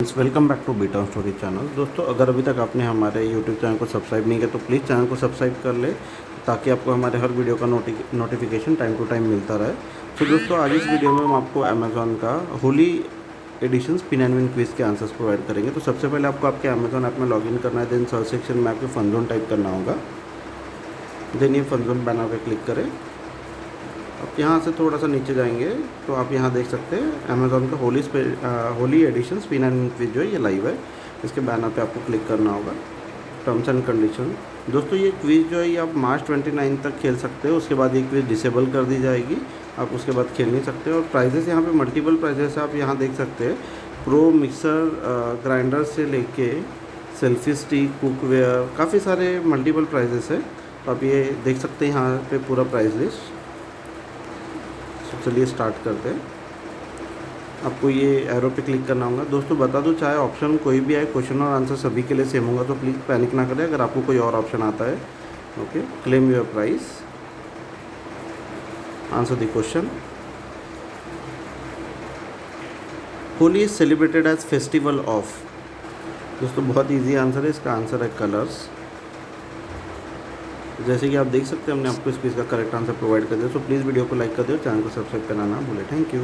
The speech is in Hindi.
Friends, welcome back to beta story channel. दोस्तों, अगर अभी तक आपने हमारे यूट्यूब चैनल को सब्सक्राइब नहीं किया तो प्लीज़ चैनल को सब्सक्राइब कर ले, ताकि आपको हमारे हर वीडियो का नोटिफिकेशन टाइम टू टाइम मिलता रहे। तो दोस्तों, आज इस वीडियो में हम आपको अमेज़ॉन का Holi edition spin and win quiz के आंसर्स प्रोवाइड करेंगे। तो सबसे पहले आपको आपके अमेज़ॉन ऐप में लॉगिन करना है, देन सर्च सेक्शन में आपके फन जोन टाइप करना होगा, देन ये फन जोन बैनर पर क्लिक करें। आप यहाँ से थोड़ा सा नीचे जाएंगे तो आप यहाँ देख सकते हैं अमेज़ॉन का Holi edition spin and quiz जो है ये लाइव है। इसके बैनर पे आपको क्लिक करना होगा। Terms and condition. दोस्तों, ये क्विज़ जो है ये आप मार्च 29 तक खेल सकते हो। उसके बाद ये क्विज़ डिसेबल कर दी जाएगी, आप उसके बाद खेल नहीं सकते। और प्राइजेस यहाँ पे मल्टीपल प्राइजेस आप यहाँ देख सकते हैं। प्रो मिक्सर ग्राइंडर से लेके सेल्फी स्टिक, कुकवेयर, काफ़ी सारे मल्टीपल प्राइजेस है। तो आप ये देख सकते हैं यहाँ पे पूरा प्राइस लिस्ट। चलिए स्टार्ट करते हैं। आपको ये एरो पे क्लिक करना होगा। दोस्तों, बता दूं, चाहे ऑप्शन कोई भी आए, क्वेश्चन और आंसर सभी के लिए सेम होगा, तो प्लीज़ पैनिक ना करें अगर आपको कोई और ऑप्शन आता है। Okay, claim your prize, answer the question. Holi is celebrated as festival of. दोस्तों, बहुत ईजी आंसर है, इसका आंसर है कलर्स। जैसे कि आप देख सकते हैं, हमने आपको इस क्विज़ का करेक्ट आंसर प्रोवाइड कर दिया। सो प्लीज़ वीडियो को लाइक कर दो, चैनल को सब्सक्राइब करना ना भूलें। Thank you.